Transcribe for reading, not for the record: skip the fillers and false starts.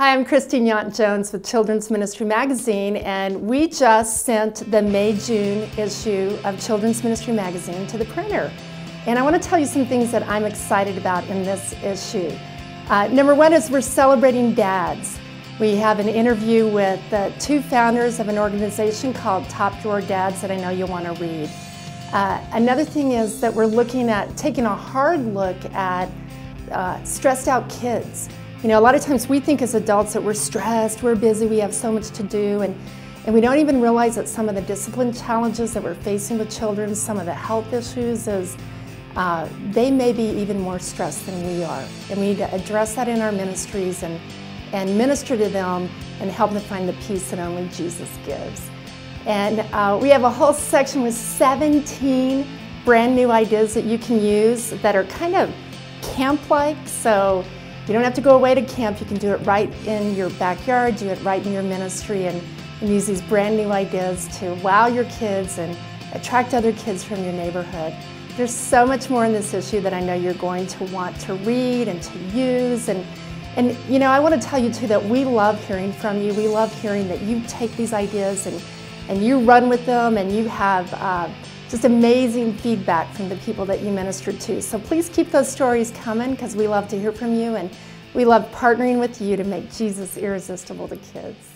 Hi, I'm Christine Yount-Jones with Children's Ministry Magazine, and we just sent the May-June issue of Children's Ministry Magazine to the printer. And I want to tell you some things that I'm excited about in this issue. Number one is we're celebrating dads. We have an interview with the two founders of an organization called Top Drawer Dads that I know you'll want to read. Another thing is that we're looking at taking a hard look at stressed out kids. You know, a lot of times we think as adults that we're stressed, we're busy, we have so much to do, and we don't even realize that some of the discipline challenges that we're facing with children, some of the health issues is they may be even more stressed than we are. And we need to address that in our ministries and minister to them and help them find the peace that only Jesus gives. And we have a whole section with 17 brand new ideas that you can use that are kind of camp-like. So you don't have to go away to camp. You can do it right in your backyard, do it right in your ministry, and use these brand new ideas to wow your kids and attract other kids from your neighborhood. There's so much more in this issue that I know you're going to want to read and to use. And you know, I want to tell you too that we love hearing from you. We love hearing that you take these ideas and you run with them, and you have just amazing feedback from the people that you minister to. So please keep those stories coming, because we love to hear from you, and we love partnering with you to make Jesus irresistible to kids.